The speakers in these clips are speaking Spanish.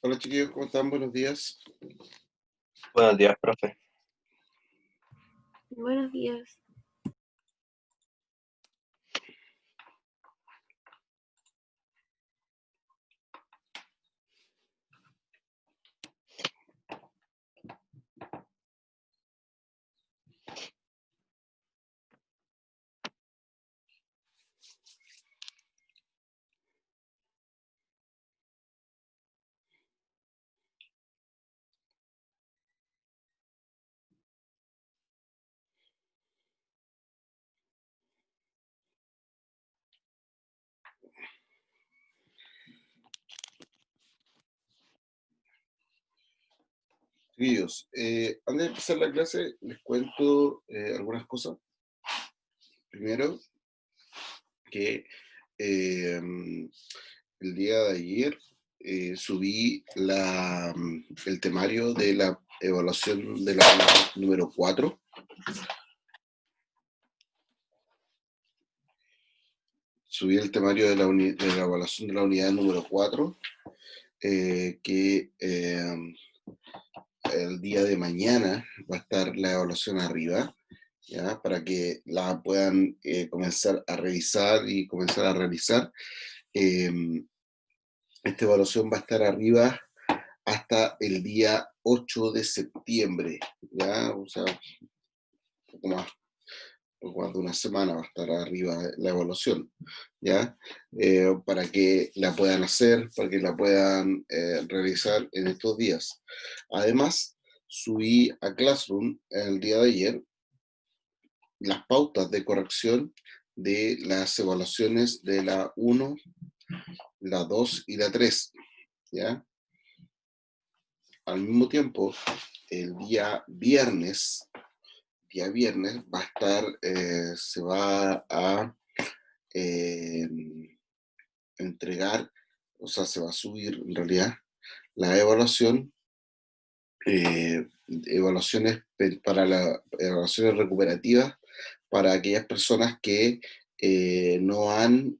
Hola chiquillos, ¿cómo están? Buenos días. Buenos días, profe. Buenos días. Chiquillos, antes de empezar la clase, les cuento algunas cosas. Primero, que el día de ayer subí el temario de la evaluación de la unidad número 4. Subí el temario de la evaluación de la unidad número 4, que el día de mañana va a estar la evaluación arriba, ¿ya? Para que la puedan comenzar a revisar y comenzar a realizar. Esta evaluación va a estar arriba hasta el día 8 de septiembre, ¿ya? O sea, poco más de una semana va a estar arriba la evaluación, ¿ya? Para que la puedan hacer, para que la puedan realizar en estos días. Además, subí a Classroom el día de ayer las pautas de corrección de las evaluaciones de la 1, la 2 y la 3, ¿ya? Al mismo tiempo, el día viernes va a estar, se va a eh, entregar, o sea, se va a subir en realidad la evaluación, evaluaciones recuperativas para aquellas personas que no han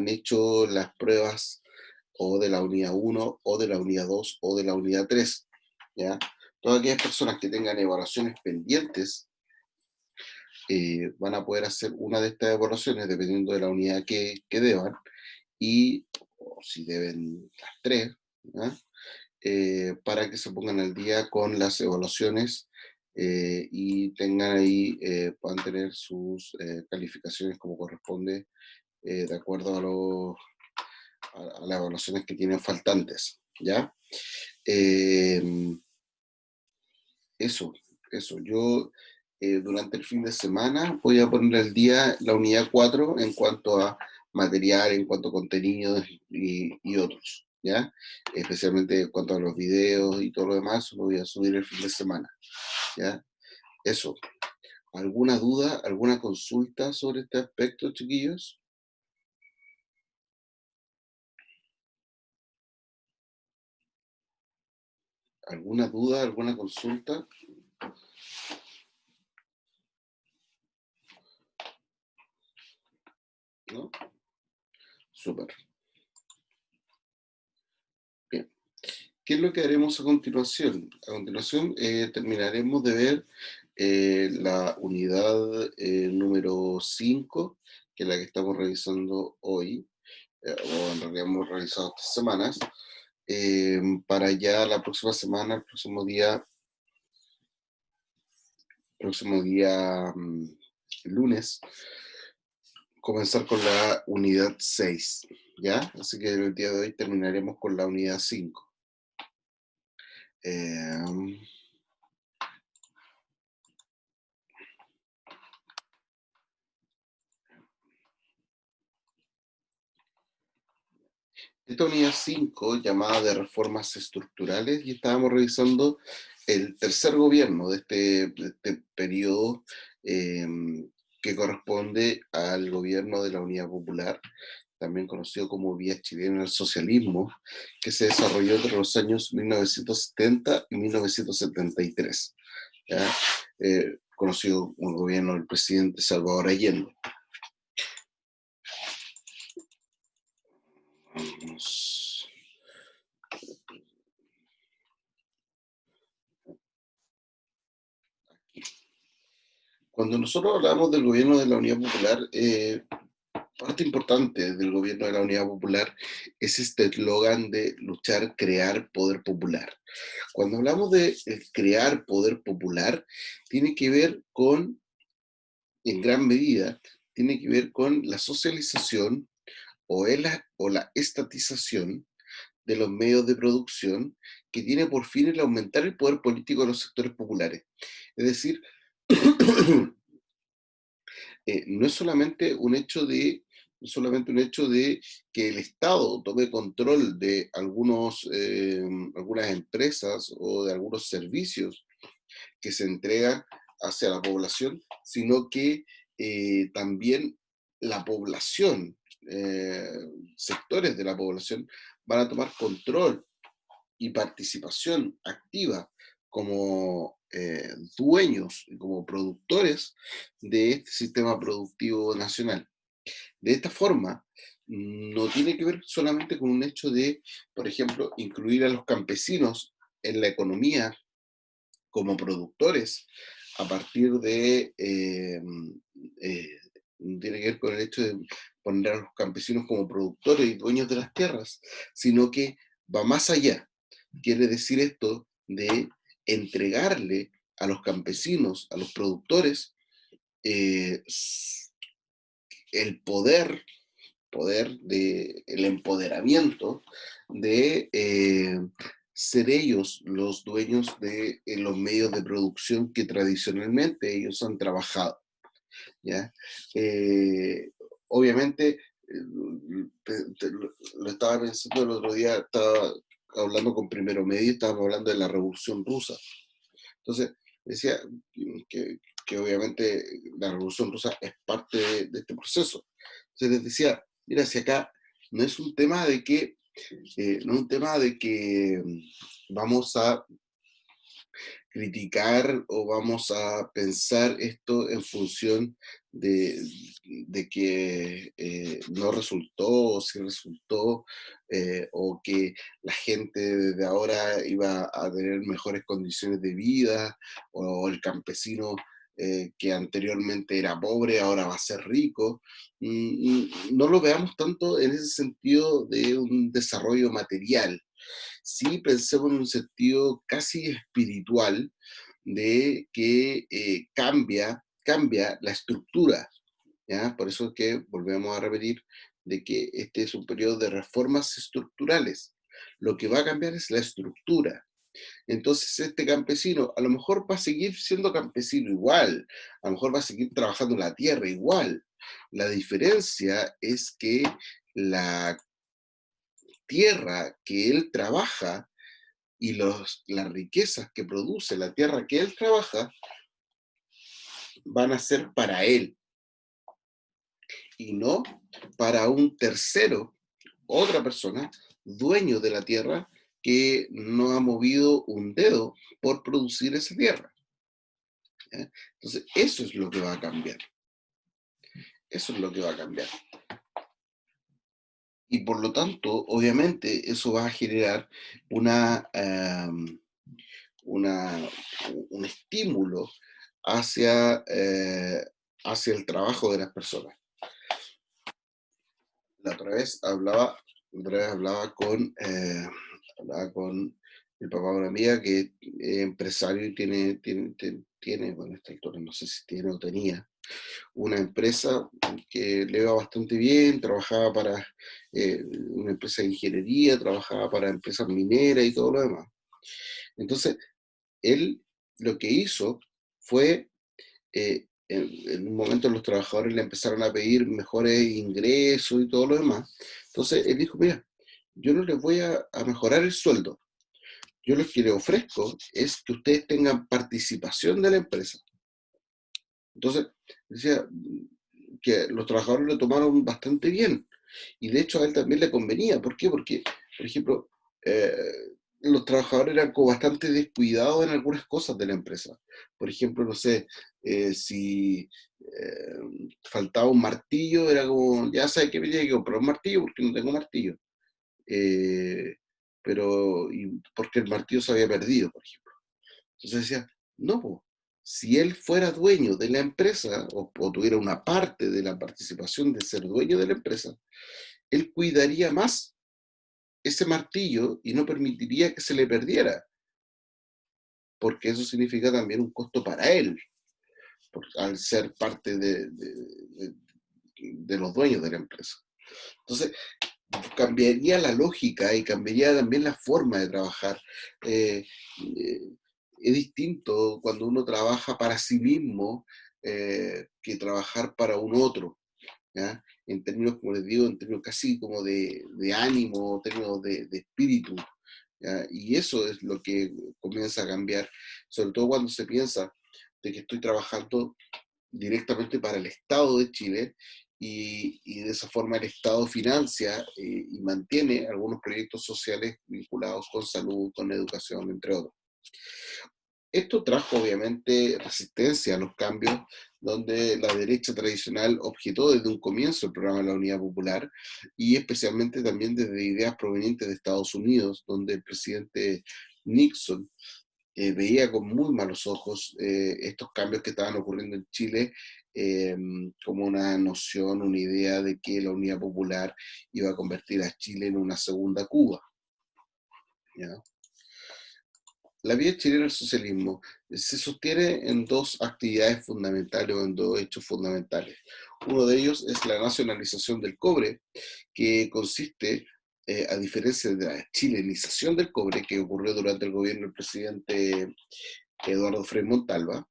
hecho las pruebas o de la unidad 1 o de la unidad 2 o de la unidad 3, ¿ya? Todas aquellas personas que tengan evaluaciones pendientes van a poder hacer una de estas evaluaciones dependiendo de la unidad que deban, y si deben las tres, ¿ya? Para que se pongan al día con las evaluaciones y tengan ahí, puedan tener sus calificaciones como corresponde, de acuerdo a las evaluaciones que tienen faltantes, ¿ya? Eh, eso, yo durante el fin de semana voy a poner al día la unidad 4 en cuanto a material, en cuanto a contenidos y otros, ¿ya? Especialmente en cuanto a los videos y todo lo demás, lo voy a subir el fin de semana, ¿ya? Eso. ¿Alguna duda, alguna consulta sobre este aspecto, chiquillos? ¿Alguna duda, alguna consulta? ¿No? Súper. Bien. ¿Qué es lo que haremos a continuación? A continuación terminaremos de ver la unidad número 5, que es la que estamos revisando hoy, o en realidad hemos revisado estas semanas, para ya la próxima semana, el próximo día lunes, comenzar con la unidad 6, ¿ya? Así que el día de hoy terminaremos con la unidad 5. Esta unidad 5, llamada de reformas estructurales, y estábamos revisando el tercer gobierno de este periodo, que corresponde al gobierno de la Unidad Popular, también conocido como Vía Chilena del Socialismo, que se desarrolló entre los años 1970 y 1973, ¿ya? Conocido como el gobierno del presidente Salvador Allende. Vamos. Cuando nosotros hablamos del gobierno de la Unidad Popular, parte importante del gobierno de la Unidad Popular es este eslogan de luchar, crear poder popular. Cuando hablamos de crear poder popular, tiene que ver con, en gran medida, tiene que ver con la socialización o la estatización de los medios de producción que tiene por fin el aumentar el poder político de los sectores populares. Es decir, no es solamente un hecho de no es solamente un hecho de que el Estado tome control de algunas empresas o de algunos servicios que se entregan hacia la población, sino que también la población, eh, sectores de la población, van a tomar control y participación activa como dueños y como productores de este sistema productivo nacional. De esta forma, no tiene que ver solamente con un hecho de, por ejemplo, incluir a los campesinos en la economía como productores a partir de, tiene que ver con el hecho de poner a los campesinos como productores y dueños de las tierras, sino que va más allá. Quiere decir esto de entregarle a los campesinos, a los productores, eh, el poder de el empoderamiento de ser ellos los dueños de los medios de producción que tradicionalmente ellos han trabajado, ¿ya? Eh, obviamente, lo estaba pensando el otro día, estaba hablando con Primero Medio, estábamos hablando de la Revolución Rusa. Entonces, decía que, que obviamente la Revolución Rusa es parte de este proceso. Entonces les decía, mira, si acá no es un tema de que, no es un tema de que vamos a criticar o vamos a pensar esto en función de, de que no resultó o si resultó o que la gente desde ahora iba a tener mejores condiciones de vida o el campesino que anteriormente era pobre ahora va a ser rico. No lo veamos tanto en ese sentido de un desarrollo material, sí pensemos en un sentido casi espiritual de que cambia la estructura, ¿ya? Por eso es que volvemos a repetir de que este es un periodo de reformas estructurales. Lo que va a cambiar es la estructura. Entonces este campesino a lo mejor va a seguir siendo campesino igual, a lo mejor va a seguir trabajando la tierra igual. La diferencia es que la tierra que él trabaja y las riquezas que produce la tierra que él trabaja van a ser para él y no para un tercero, otra persona, dueño de la tierra que no ha movido un dedo por producir esa tierra, ¿ya? Entonces, eso es lo que va a cambiar. Eso es lo que va a cambiar. Y por lo tanto, obviamente, eso va a generar una, una, un estímulo hacia, hacia el trabajo de las personas. La otra vez hablaba con el papá de una amiga que es empresario y tiene, bueno, a esta altura no sé si tiene o tenía, una empresa que le va bastante bien, trabajaba para una empresa de ingeniería, trabajaba para empresas mineras y todo lo demás. Entonces, él lo que hizo fue en un momento los trabajadores le empezaron a pedir mejores ingresos y todo lo demás. Entonces él dijo, mira, yo no les voy a mejorar el sueldo, yo lo que les ofrezco es que ustedes tengan participación de la empresa. Entonces, decía que los trabajadores lo tomaron bastante bien y de hecho a él también le convenía. ¿Por qué? Porque, por ejemplo, eh, los trabajadores eran como bastante descuidados en algunas cosas de la empresa. Por ejemplo, no sé, si faltaba un martillo, era como, ya sabes que me tiene que comprar un martillo porque no tengo martillo. Eh, porque el martillo se había perdido, por ejemplo. Entonces decía, no, po, si él fuera dueño de la empresa o tuviera una parte de la participación de ser dueño de la empresa, él cuidaría más ese martillo y no permitiría que se le perdiera, porque eso significa también un costo para él, al ser parte de los dueños de la empresa. Entonces, cambiaría la lógica y cambiaría también la forma de trabajar. Eh, eh, es distinto cuando uno trabaja para sí mismo que trabajar para un otro, ¿ya? En términos, como les digo, en términos casi como de ánimo, en términos de espíritu, ¿ya? Y eso es lo que comienza a cambiar, sobre todo cuando se piensa de que estoy trabajando directamente para el Estado de Chile y de esa forma el Estado financia y mantiene algunos proyectos sociales vinculados con salud, con educación, entre otros. Esto trajo obviamente resistencia a los cambios, donde la derecha tradicional objetó desde un comienzo el programa de la Unidad Popular y especialmente también desde ideas provenientes de Estados Unidos, donde el presidente Nixon veía con muy malos ojos estos cambios que estaban ocurriendo en Chile eh, como una noción, una idea de que la Unidad Popular iba a convertir a Chile en una segunda Cuba, ¿ya? La vida chilena del socialismo se sostiene en dos actividades fundamentales o en dos hechos fundamentales. Uno de ellos es la nacionalización del cobre, que consiste, a diferencia de la chilenización del cobre que ocurrió durante el gobierno del presidente Eduardo Frei Montalva.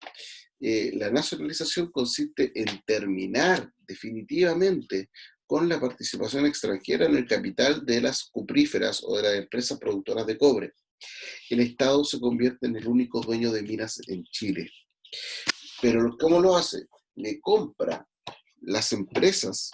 La nacionalización consiste en terminar definitivamente con la participación extranjera en el capital de las cupríferas o de las empresas productoras de cobre. El Estado se convierte en el único dueño de minas en Chile. Pero ¿cómo lo hace? Le compra las empresas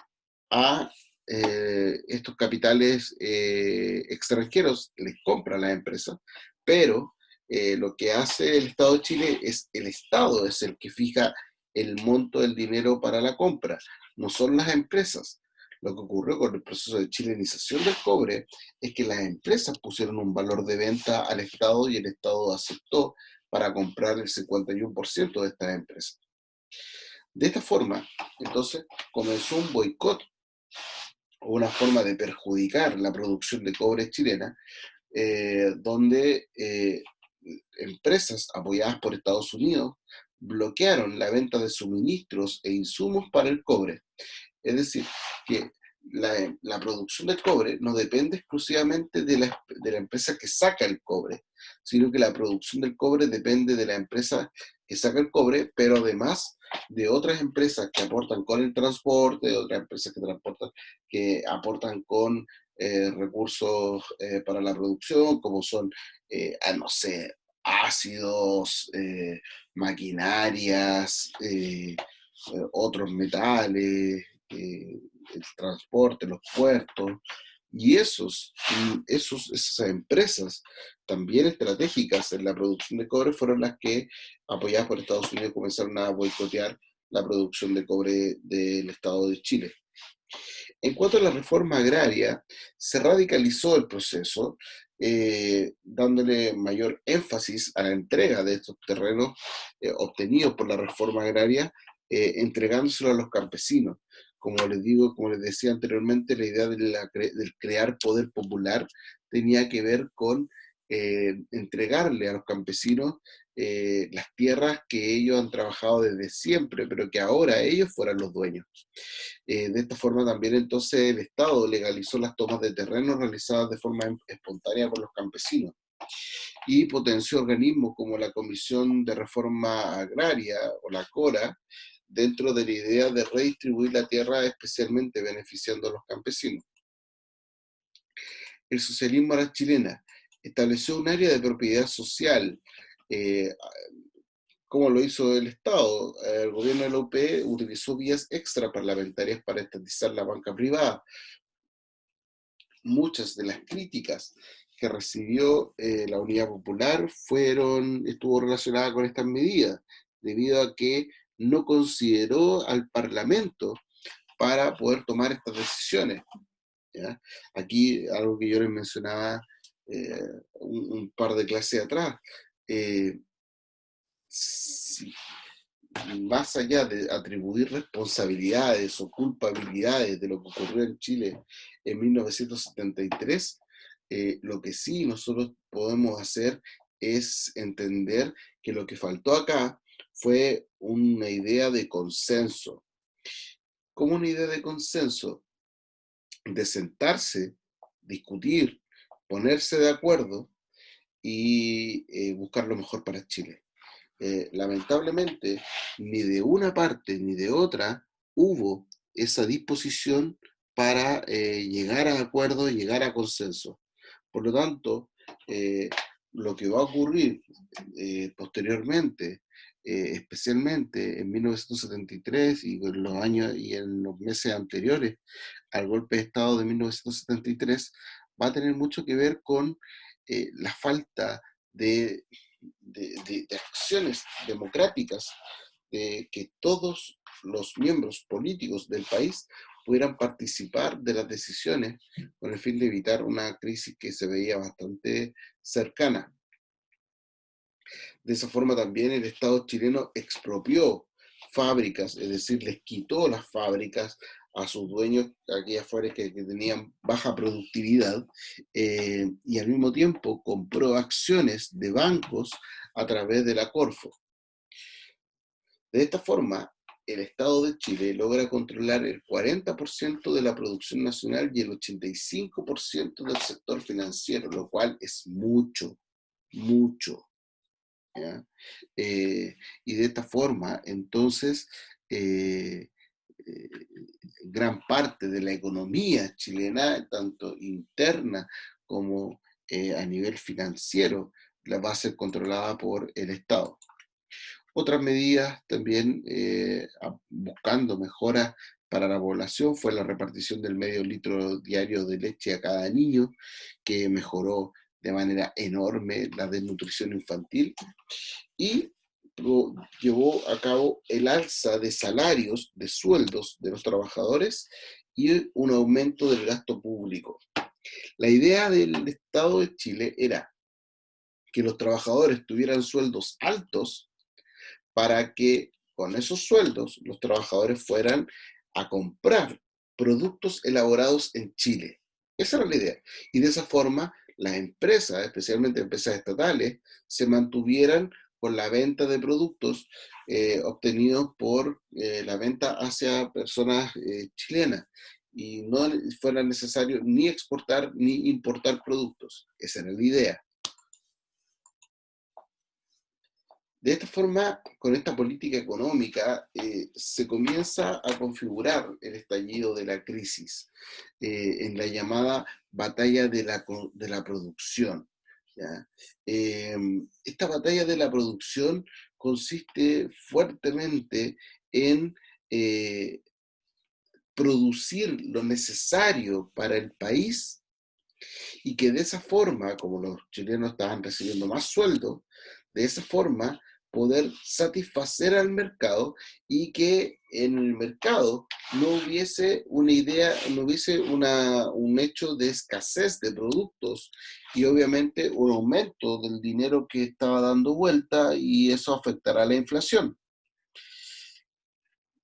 a estos capitales extranjeros, les compra a las empresas, pero lo que hace el Estado de Chile es el Estado es el que fija el monto del dinero para la compra, no son las empresas. Lo que ocurrió con el proceso de chilenización del cobre es que las empresas pusieron un valor de venta al Estado y el Estado aceptó para comprar el 51% de estas empresas. De esta forma, entonces, comenzó un boicot o una forma de perjudicar la producción de cobre chilena, donde empresas apoyadas por Estados Unidos bloquearon la venta de suministros e insumos para el cobre. Es decir, que la producción del cobre no depende exclusivamente de la empresa que saca el cobre, sino que la producción del cobre depende de la empresa que saca el cobre, pero además de otras empresas que aportan con el transporte, de otras empresas que aportan con recursos para la producción, como son, no sé, ácidos, maquinarias, otros metales, el transporte, los puertos, y esas empresas también estratégicas en la producción de cobre fueron las que, apoyadas por Estados Unidos, comenzaron a boicotear la producción de cobre del Estado de Chile. En cuanto a la reforma agraria, se radicalizó el proceso, dándole mayor énfasis a la entrega de estos terrenos obtenidos por la reforma agraria, entregándoselo a los campesinos. Como les digo, como les decía anteriormente, la idea del crear poder popular tenía que ver con entregarle a los campesinos las tierras que ellos han trabajado desde siempre, pero que ahora ellos fueran los dueños. De esta forma también entonces el Estado legalizó las tomas de terreno realizadas de forma espontánea por los campesinos y potenció organismos como la Comisión de Reforma Agraria o la CORA dentro de la idea de redistribuir la tierra, especialmente beneficiando a los campesinos. El socialismo a la chilena estableció un área de propiedad social, eh, como lo hizo el Estado. El gobierno de la UP utilizó vías extraparlamentarias para estatizar la banca privada. Muchas de las críticas que recibió la Unidad Popular estuvo relacionada con estas medidas, debido a que no consideró al Parlamento para poder tomar estas decisiones, ¿ya? Aquí, algo que yo les mencionaba un par de clases atrás, eh, si, más allá de atribuir responsabilidades o culpabilidades de lo que ocurrió en Chile en 1973, lo que sí nosotros podemos hacer es entender que lo que faltó acá fue una idea de consenso. ¿Cómo una idea de consenso? De sentarse, discutir, ponerse de acuerdo y buscar lo mejor para Chile. Lamentablemente, ni de una parte ni de otra hubo esa disposición para llegar a acuerdo, llegar a consenso. Por lo tanto, lo que va a ocurrir posteriormente, especialmente en 1973 y en los años y en los meses anteriores al golpe de Estado de 1973, va a tener mucho que ver con la falta de, de acciones democráticas, de que todos los miembros políticos del país pudieran participar de las decisiones con el fin de evitar una crisis que se veía bastante cercana. De esa forma también el Estado chileno expropió fábricas, es decir, les quitó las fábricas a sus dueños, a aquellas fábricas que tenían baja productividad, y al mismo tiempo compró acciones de bancos a través de la Corfo. De esta forma, el Estado de Chile logra controlar el 40% de la producción nacional y el 85% del sector financiero, lo cual es mucho, mucho. ¿Ya? Y de esta forma, entonces, eh, eh, gran parte de la economía chilena, tanto interna como a nivel financiero, la va a ser controlada por el Estado. Otras medidas también buscando mejoras para la población fue la repartición del medio litro diario de leche a cada niño, que mejoró de manera enorme la desnutrición infantil y llevó a cabo el alza de salarios, de sueldos de los trabajadores y un aumento del gasto público. La idea del Estado de Chile era que los trabajadores tuvieran sueldos altos para que con esos sueldos los trabajadores fueran a comprar productos elaborados en Chile. Esa era la idea. Y de esa forma las empresas, especialmente empresas estatales, se mantuvieran con la venta de productos obtenidos por la venta hacia personas chilenas y no fuera necesario ni exportar ni importar productos. Esa era la idea. De esta forma, con esta política económica, se comienza a configurar el estallido de la crisis en la llamada batalla de la producción. ¿Ya? Esta batalla de la producción consiste fuertemente en eh, producir lo necesario para el país y que de esa forma, como los chilenos estaban recibiendo más sueldo, de esa forma poder satisfacer al mercado y que en el mercado no hubiese una idea, no hubiese un hecho de escasez de productos y obviamente un aumento del dinero que estaba dando vuelta y eso afectará la inflación.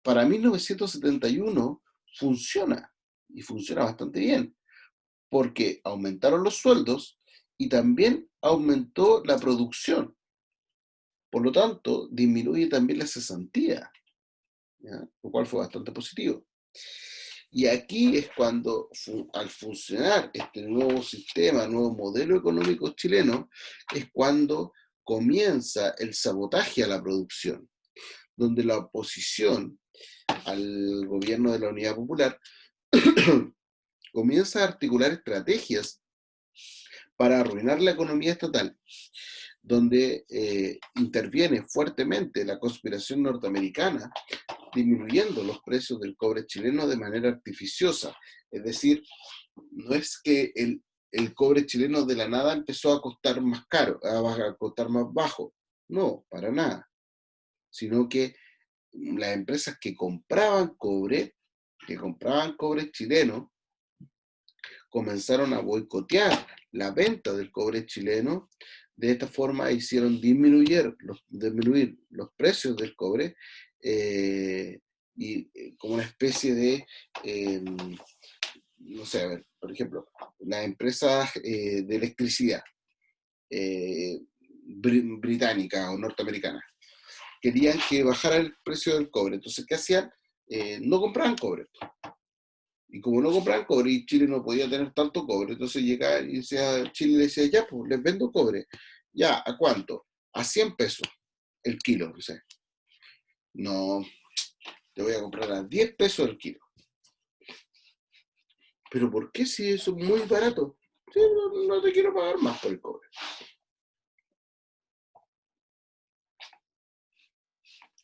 Para 1971 funciona y funciona bastante bien porque aumentaron los sueldos y también aumentó la producción. Por lo tanto, disminuye también la cesantía, ¿ya? Lo cual fue bastante positivo. Y aquí es cuando, al funcionar este nuevo sistema, nuevo modelo económico chileno, es cuando comienza el sabotaje a la producción, donde la oposición al gobierno de la Unidad Popular comienza a articular estrategias para arruinar la economía estatal, donde interviene fuertemente la conspiración norteamericana, disminuyendo los precios del cobre chileno de manera artificiosa. Es decir, no es que el cobre chileno de la nada empezó a costar más caro, a costar más bajo. No, para nada. Sino que las empresas que compraban cobre chileno, comenzaron a boicotear la venta del cobre chileno De esta forma hicieron disminuir los precios del cobre como una especie de, eh, no sé, a ver, por ejemplo, las empresas de electricidad británicas o norteamericanas querían que bajara el precio del cobre. Entonces, ¿qué hacían? No compraban cobre. Y como no compraban cobre y Chile no podía tener tanto cobre, entonces llegaba y decía, Chile le decía, ya, pues les vendo cobre. Ya, ¿a cuánto? A 100 pesos el kilo. No sé. No, te voy a comprar a 10 pesos el kilo. ¿Pero por qué si eso es muy barato? Sí, no te quiero pagar más por el cobre.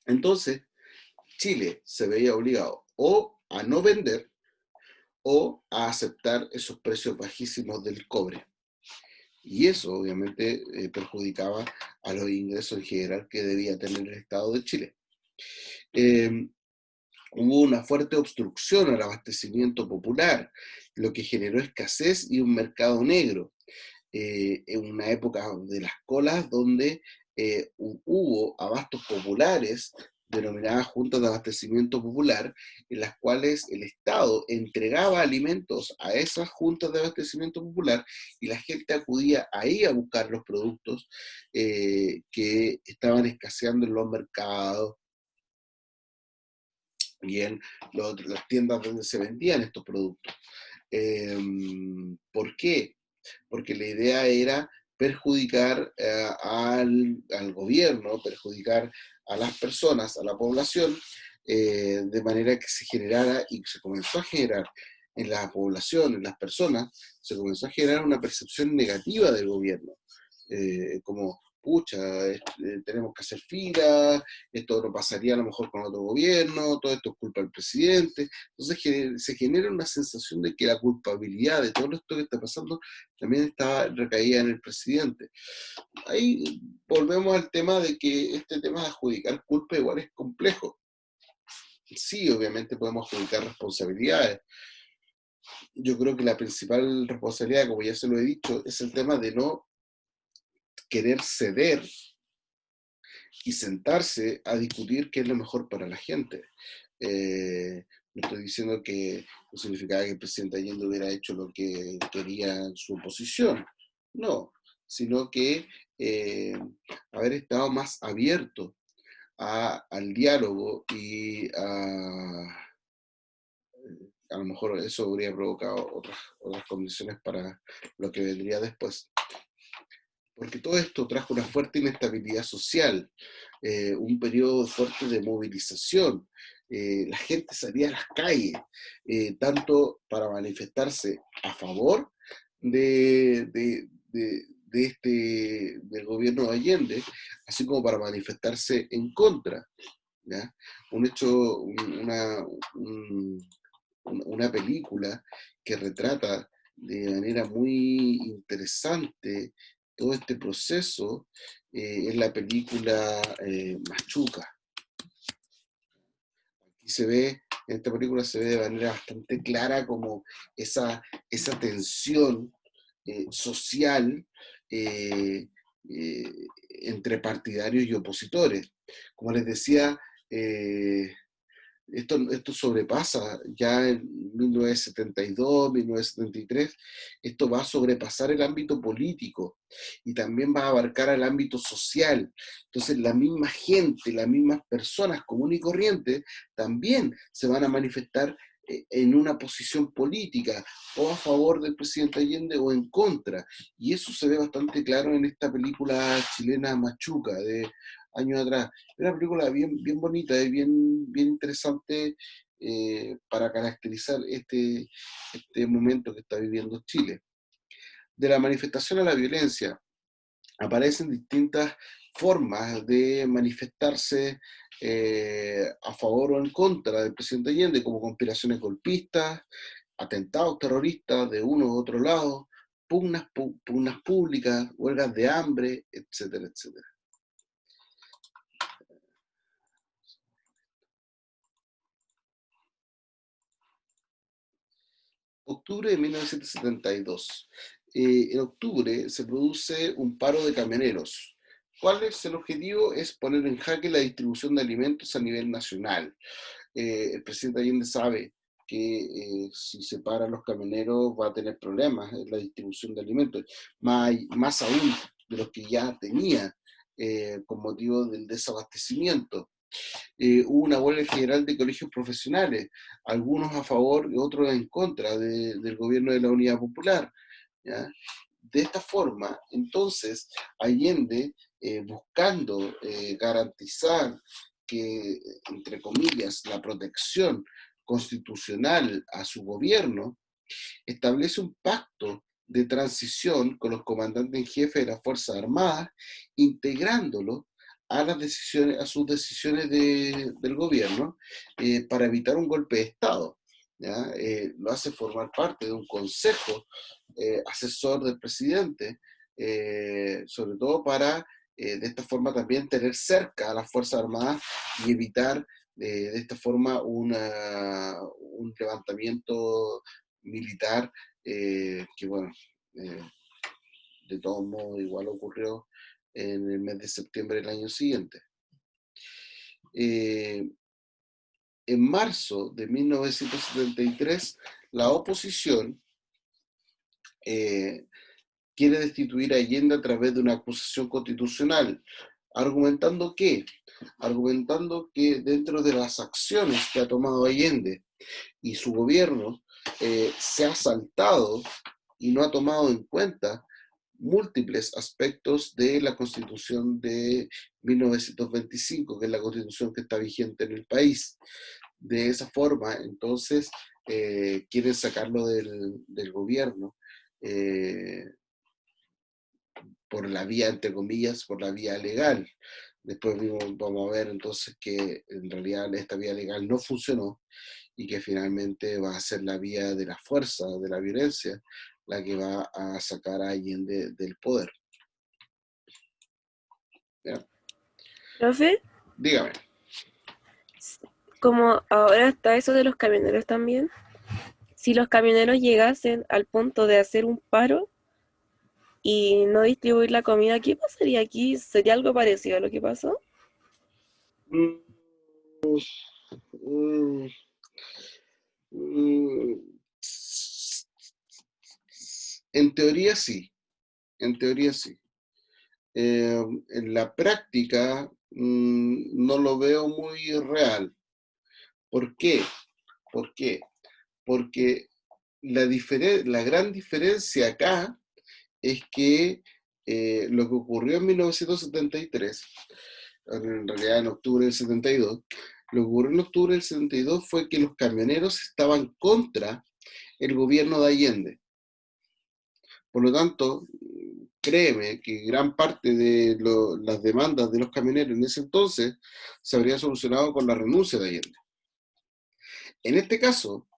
Entonces, Chile se veía obligado o a no vender o a aceptar esos precios bajísimos del cobre. Y eso obviamente perjudicaba a los ingresos en general que debía tener el Estado de Chile. Eh, Hubo una fuerte obstrucción al abastecimiento popular, lo que generó escasez y un mercado negro. En una época de las colas donde hubo abastos populares denominadas juntas de abastecimiento popular, en las cuales el Estado entregaba alimentos a esas juntas de abastecimiento popular y la gente acudía ahí a buscar los productos que estaban escaseando en los mercados y en las tiendas donde se vendían estos productos. Eh, ¿Por qué? Porque la idea era perjudicar al gobierno, perjudicar a las personas, a la población, de manera que se generara y se comenzó a generar en la población, en las personas, se comenzó a generar una percepción negativa del gobierno, como, pucha, tenemos que hacer fila, esto no pasaría a lo mejor con otro gobierno, todo esto es culpa del presidente. Entonces se genera una sensación de que la culpabilidad de todo esto que está pasando también está recaída en el presidente. Ahí volvemos al tema de que este tema de adjudicar culpa igual es complejo. Sí, obviamente podemos adjudicar responsabilidades. Yo creo que la principal responsabilidad, como ya se lo he dicho, es el tema de no querer ceder y sentarse a discutir qué es lo mejor para la gente. No estoy diciendo que no significaba que el presidente Allende hubiera hecho lo que quería en su oposición, no, sino que haber estado más abierto al diálogo y a lo mejor eso habría provocado otras condiciones para lo que vendría después. Porque todo esto trajo una fuerte inestabilidad social, un periodo fuerte de movilización. La gente salía a las calles, tanto para manifestarse a favor del gobierno de Allende, así como para manifestarse en contra. ¿Ya? Un hecho, una película que retrata de manera muy interesante todo este proceso, es la película Machuca. Aquí se ve, en esta película se ve de manera bastante clara como esa tensión social eh, eh, entre partidarios y opositores. Como les decía, esto sobrepasa ya en 1972, 1973, esto va a sobrepasar el ámbito político y también va a abarcar el ámbito social. Entonces la misma gente, las mismas personas comunes y corrientes también se van a manifestar en una posición política, o a favor del presidente Allende o en contra. Y eso se ve bastante claro en esta película chilena Machuca de años atrás. Es una película bien bonita y bien interesante para caracterizar este momento que está viviendo Chile. De la manifestación a la violencia, aparecen distintas formas de manifestarse a favor o en contra del presidente Allende, como conspiraciones golpistas, atentados terroristas de uno u otro lado, pugnas públicas, huelgas de hambre, etcétera, etcétera. Octubre de 1972. en octubre se produce un paro de camioneros. ¿Cuál es el objetivo? Es poner en jaque la distribución de alimentos a nivel nacional. El presidente Allende sabe que si se paran los camioneros va a tener problemas en la distribución de alimentos, más aún de los que ya tenía con motivo del desabastecimiento. Hubo una huelga general de colegios profesionales, algunos a favor y otros en contra del gobierno de la Unidad Popular. ¿Ya? De esta forma, entonces, Allende, buscando garantizar que, entre comillas, la protección constitucional a su gobierno, establece un pacto de transición con los comandantes en jefe de las Fuerzas Armadas, integrándolo a las decisiones, a sus decisiones del gobierno para evitar un golpe de Estado. ¿Ya? Lo hace formar parte de un consejo asesor del presidente, sobre todo para de esta forma también tener cerca a las Fuerzas Armadas y evitar de esta forma un levantamiento militar que, bueno, eh, de todos modos igual ocurrió en el mes de septiembre del año siguiente. En marzo de 1973, la oposición quiere destituir a Allende a través de una acusación constitucional, argumentando que, dentro de las acciones que ha tomado Allende y su gobierno, se ha saltado y no ha tomado en cuenta múltiples aspectos de la Constitución de 1925, que es la Constitución que está vigente en el país. De esa forma, entonces, quieren sacarlo del gobierno por la vía, entre comillas, por la vía legal. Después vamos a ver entonces que en realidad esta vía legal no funcionó y que finalmente va a ser la vía de la fuerza, de la violencia, la que va a sacar a Allende del poder. ¿Ya? Profe, Dígame. como ahora está eso de los camioneros también, si los camioneros llegasen al punto de hacer un paro y no distribuir la comida, ¿qué pasaría aquí? ¿Sería algo parecido a lo que pasó? Mm, mm, mm, En teoría sí, en teoría sí. En la práctica no lo veo muy real. ¿Por qué? ¿Por qué? Porque la gran diferencia acá es que lo que ocurrió en 1973, en realidad en octubre del 72, lo que ocurrió en octubre del 72 fue que los camioneros estaban contra el gobierno de Allende. Por lo tanto, créeme que gran parte de las demandas de los camioneros en ese entonces se habría solucionado con la renuncia de Allende. En este caso,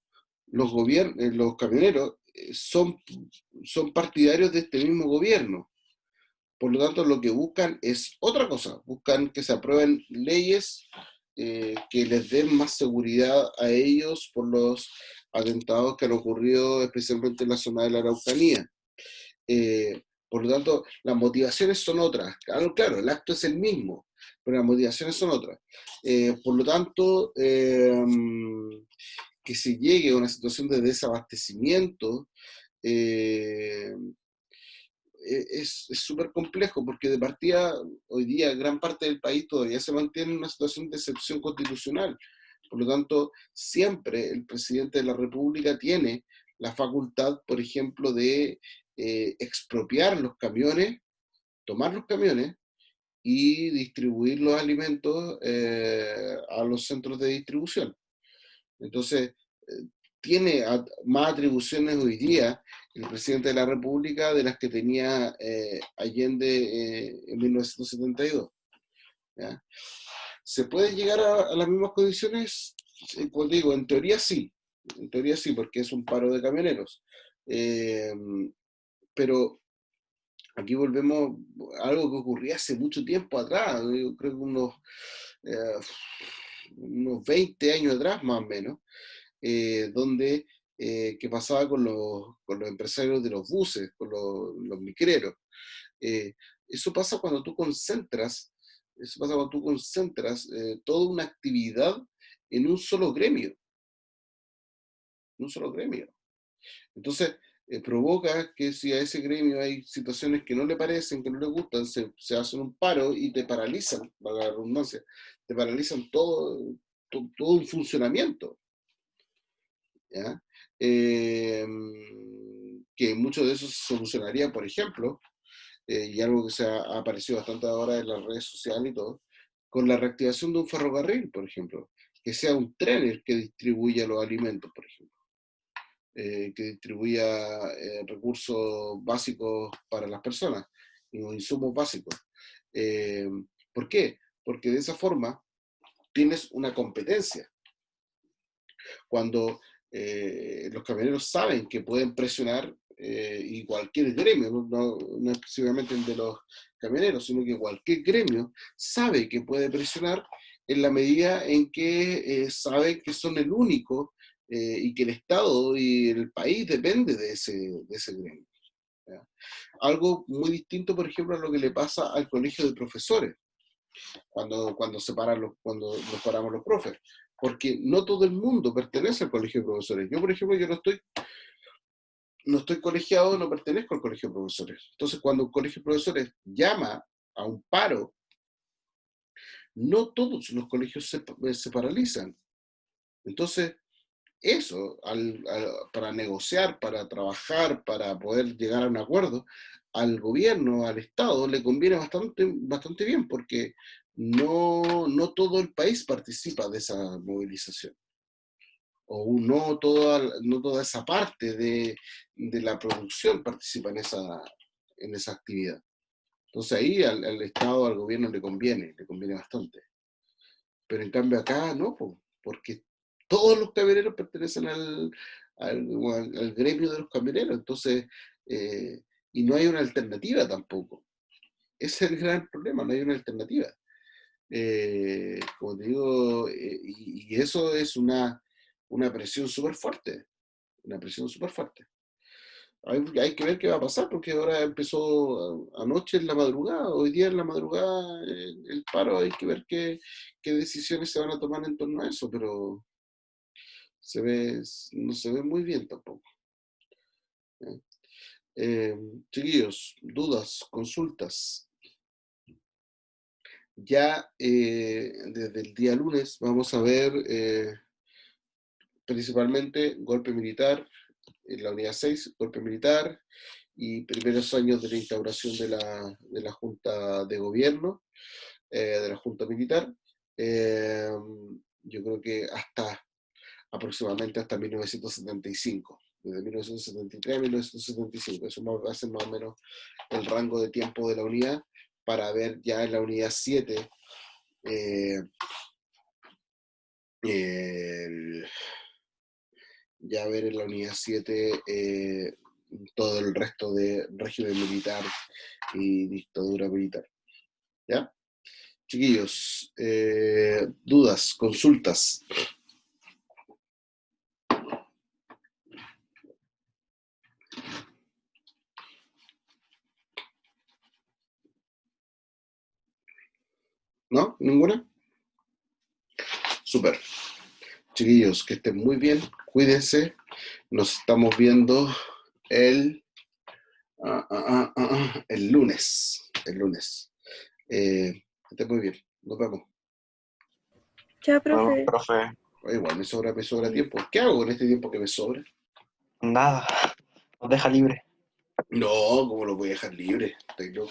los camioneros son partidarios de este mismo gobierno. Por lo tanto, lo que buscan es otra cosa. Buscan que se aprueben leyes que les den más seguridad a ellos por los atentados que han ocurrido especialmente en la zona de la Araucanía. Por lo tanto, las motivaciones son otras. Claro, el acto es el mismo, pero las motivaciones son otras. Por lo tanto, que se llegue a una situación de desabastecimiento es súper complejo, porque de partida, hoy día, gran parte del país todavía se mantiene en una situación de excepción constitucional. Por lo tanto, siempre el presidente de la República tiene la facultad, por ejemplo, de expropiar los camiones, tomar los camiones y distribuir los alimentos a los centros de distribución. Entonces, tiene más atribuciones hoy día el presidente de la República de las que tenía Allende en 1972. ¿Ya? ¿Se puede llegar a las mismas condiciones? Pues digo, en teoría sí, porque es un paro de camioneros. Pero aquí volvemos a algo que ocurría hace mucho tiempo atrás, yo creo que unos 20 años atrás más o menos, donde que pasaba con los empresarios de los buses, con los micreros. Eh, eso pasa cuando tú concentras, toda una actividad en un solo gremio, en un solo gremio. Entonces, provoca que si a ese gremio hay situaciones que no le parecen, que no le gustan, se hacen un paro y te paralizan, para la redundancia, te paralizan todo un funcionamiento, ¿ya? Eh, que mucho de eso se solucionaría, por ejemplo, y algo que ha aparecido bastante ahora en las redes sociales y todo, con la reactivación de un ferrocarril, por ejemplo, que sea un tren el que distribuya los alimentos, por ejemplo, que distribuya recursos básicos para las personas, o insumos básicos. Eh, ¿Por qué? Porque de esa forma tienes una competencia. Cuando los camioneros saben que pueden presionar, y cualquier gremio, no exclusivamente el de los camioneros, sino que cualquier gremio sabe que puede presionar en la medida en que sabe que son el único, y que el Estado y el país depende de ese gremio. ¿Ya? Algo muy distinto, por ejemplo, a lo que le pasa al colegio de profesores cuando nos paramos los profes, porque no todo el mundo pertenece al colegio de profesores. Yo, por ejemplo, yo no estoy colegiado, no pertenezco al colegio de profesores. Entonces, cuando un colegio de profesores llama a un paro, no todos los colegios se paralizan. Entonces, eso, para negociar, para trabajar, para poder llegar a un acuerdo, al gobierno, al Estado, le conviene bastante bien, porque no todo el país participa de esa movilización, o no toda esa parte de la producción participa en esa actividad. Entonces ahí al Estado, al gobierno le conviene bastante. Pero en cambio acá no, porque todos los camioneros pertenecen al gremio de los camioneros, entonces, y no hay una alternativa tampoco. Ese es el gran problema, no hay una alternativa. Como te digo, y eso es una presión súper fuerte, una presión súper fuerte. Hay que ver qué va a pasar, porque ahora empezó anoche en la madrugada, hoy día en la madrugada, el paro. Hay que ver qué decisiones se van a tomar en torno a eso, pero no se ve muy bien tampoco. ¿Eh? Chiquillos, dudas, consultas. Ya desde el día lunes vamos a ver principalmente golpe militar en la unidad 6, golpe militar, y primeros años de la instauración de la Junta de Gobierno, de la Junta Militar. Eh, yo creo que aproximadamente hasta 1975, desde 1973 a 1975, eso va a ser más o menos el rango de tiempo de la unidad, para ver ya en la unidad 7 ya ver en la unidad 7 todo el resto de régimen militar y dictadura militar. ¿Ya? Chiquillos, dudas, consultas. ¿No? ¿Ninguna? Súper. Chiquillos, que estén muy bien, cuídense. Nos estamos viendo el, el lunes. El lunes. Que estén muy bien. Nos vemos. Chao, Vamos, profe. profe. Igual me sobra tiempo. ¿Qué hago con este tiempo que me sobra? Nada. Nos deja libre. No, ¿cómo lo voy a dejar libre? Estoy loco.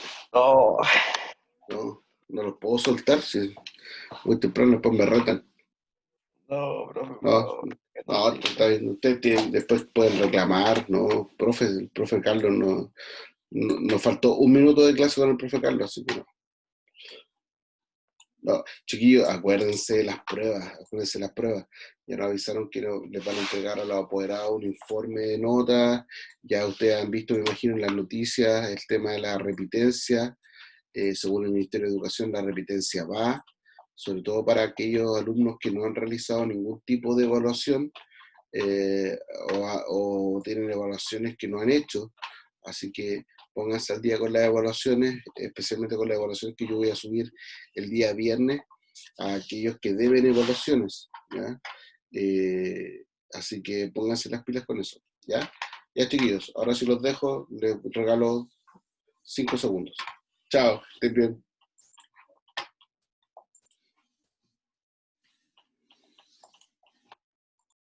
No. No los puedo soltar. Si muy temprano después me retan. No, profe, por No, favor. no, está bien. Ustedes después pueden reclamar, ¿no? El profe Carlos nos faltó un minuto de clase con el profe Carlos, así que no. No, chiquillos, acuérdense de las pruebas, Ya nos avisaron que les van a entregar a los apoderados un informe de notas. Ya ustedes han visto, me imagino, en las noticias el tema de la repitencia. Según el Ministerio de Educación, la repitencia va, sobre todo para aquellos alumnos que no han realizado ningún tipo de evaluación. eh, o tienen evaluaciones que no han hecho, así que pónganse al día con las evaluaciones, especialmente con las evaluaciones que yo voy a subir el día viernes a aquellos que deben evaluaciones, ¿ya? Así que pónganse las pilas con eso, ¿ya? Ya, chiquillos, ahora sí los dejo, les regalo 5 segundos. Chao, estén bien.